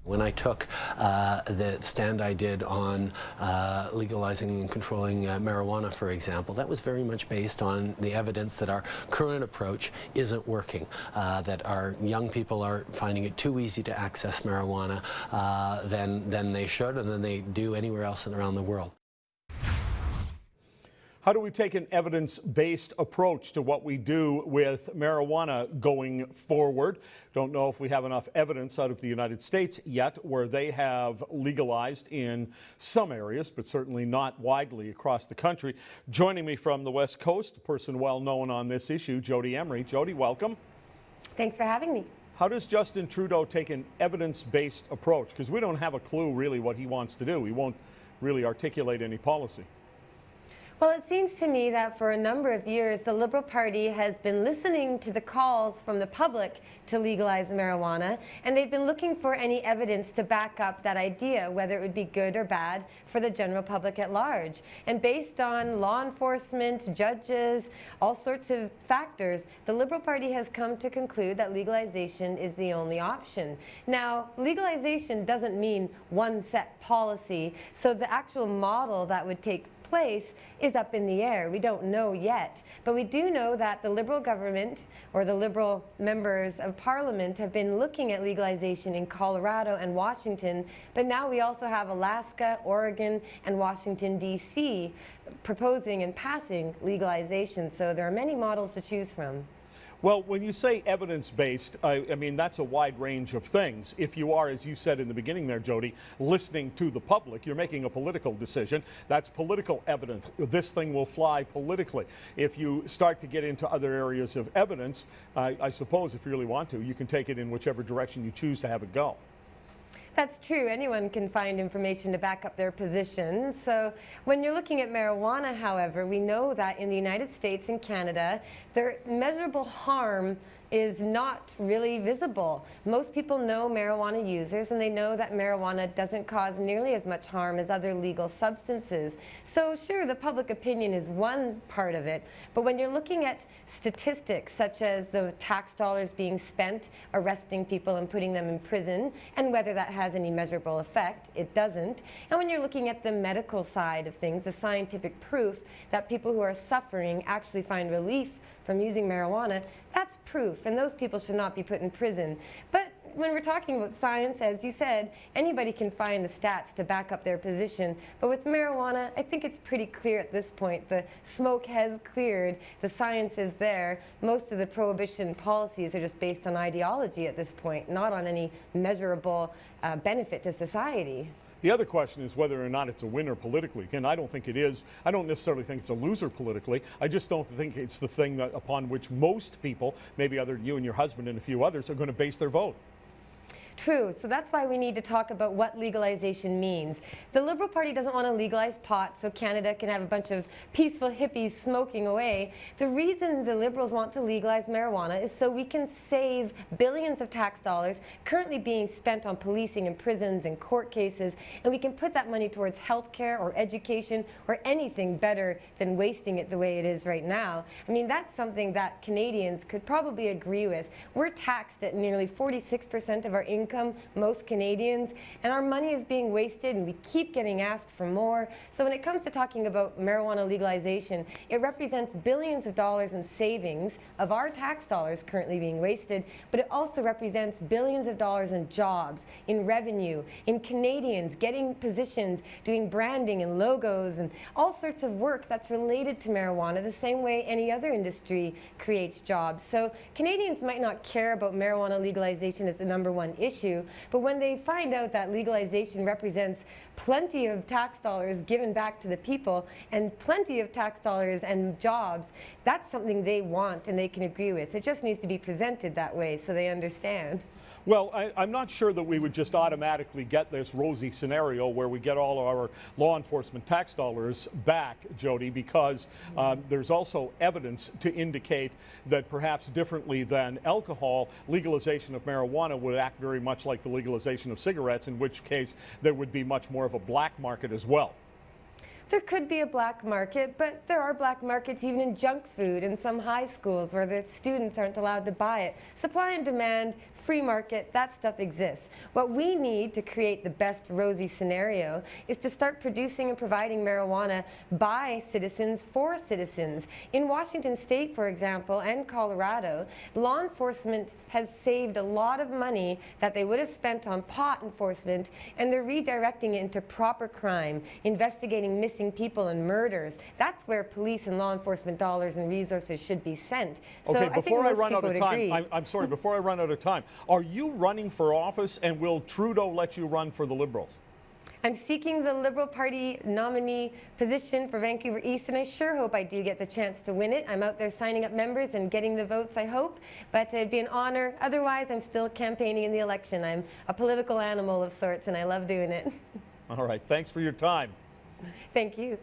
When I took the stand I did on legalizing and controlling marijuana, for example, that was very much based on the evidence that our current approach isn't working, that our young people are finding it too easy to access marijuana than they should and than they do anywhere else around the world. How do we take an evidence-based approach to what we do with marijuana going forward? Don't know if we have enough evidence out of the United States yet where they have legalized in some areas, but certainly not widely across the country. Joining me from the West Coast, a person well known on this issue, Jodie Emery. Jodie, welcome. Thanks for having me. How does Justin Trudeau take an evidence-based approach? Because we don't have a clue really what he wants to do. He won't really articulate any policy. Well, it seems to me that for a number of years, the Liberal Party has been listening to the calls from the public to legalize marijuana, and they've been looking for any evidence to back up that idea, whether it would be good or bad for the general public at large. And based on law enforcement, judges, all sorts of factors, the Liberal Party has come to conclude that legalization is the only option. Now, legalization doesn't mean one set policy, so the actual model that would take place is up in the air. We don't know yet, but we do know that the Liberal government or the Liberal members of Parliament have been looking at legalization in Colorado and Washington, but now we also have Alaska, Oregon, and Washington, D.C. proposing and passing legalization, so there are many models to choose from. Well, when you say evidence-based, I mean, that's a wide range of things. If you are, as you said in the beginning there, Jodie, listening to the public, you're making a political decision. That's political evidence. This thing will fly politically. If you start to get into other areas of evidence, I suppose if you really want to, you can take it in whichever direction you choose to have it go. That's true. Anyone can find information to back up their positions. So when you're looking at marijuana, however, we know that in the United States and Canada, their measurable harm is not really visible. Most people know marijuana users, and they know that marijuana doesn't cause nearly as much harm as other legal substances. So sure, the public opinion is one part of it, but when you're looking at statistics such as the tax dollars being spent arresting people and putting them in prison, and whether that has any measurable effect, it doesn't. And when you're looking at the medical side of things, the scientific proof that people who are suffering actually find relief from using marijuana, that's proof, and those people should not be put in prison. But when we're talking about science, as you said, anybody can find the stats to back up their position. But with marijuana, I think it's pretty clear at this point. The smoke has cleared, the science is there. Most of the prohibition policies are just based on ideology at this point, not on any measurable benefit to society. The other question is whether or not it's a winner politically. Again, I don't think it is. I don't necessarily think it's a loser politically. I just don't think it's the thing that, upon which most people, maybe other you and your husband and a few others, are going to base their vote. True. So that's why we need to talk about what legalization means. The Liberal Party doesn't want to legalize pot so Canada can have a bunch of peaceful hippies smoking away. The reason the Liberals want to legalize marijuana is so we can save billions of tax dollars currently being spent on policing and prisons and court cases, and we can put that money towards healthcare or education or anything better than wasting it the way it is right now. I mean, that's something that Canadians could probably agree with. We're taxed at nearly 46% of our income, most Canadians, and our money is being wasted and we keep getting asked for more. So when it comes to talking about marijuana legalization, it represents billions of dollars in savings of our tax dollars currently being wasted, but it also represents billions of dollars in jobs, in revenue, in Canadians getting positions, doing branding and logos and all sorts of work that's related to marijuana the same way any other industry creates jobs. So Canadians might not care about marijuana legalization as the #1 issue, but when they find out that legalization represents plenty of tax dollars given back to the people and plenty of tax dollars and jobs, that's something they want and they can agree with. It just needs to be presented that way so they understand. Well, I'm not sure that we would just automatically get this rosy scenario where we get all of our law enforcement tax dollars back, Jodie, because there's also evidence to indicate that perhaps differently than alcohol, legalization of marijuana would act very much like the legalization of cigarettes, in which case there would be much more of a black market as well. There could be a black market, but there are black markets even in junk food in some high schools where the students aren't allowed to buy it. Supply and demand free market, that stuff exists. What we need to create the best rosy scenario is to start producing and providing marijuana by citizens for citizens. In Washington State, for example, and Colorado, law enforcement has saved a lot of money that they would have spent on pot enforcement, and they're redirecting it into proper crime, investigating missing people and murders. That's where police and law enforcement dollars and resources should be sent. So Okay, I think before I most run out people of would time, agree. I'm sorry, before I run out of time, are you running for office, and will Trudeau let you run for the Liberals? I'm seeking the Liberal Party nominee position for Vancouver East, and I sure hope I do get the chance to win it. I'm out there signing up members and getting the votes, I hope, but it'd be an honor. Otherwise, I'm still campaigning in the election. I'm a political animal of sorts, and I love doing it. All right, thanks for your time. Thank you.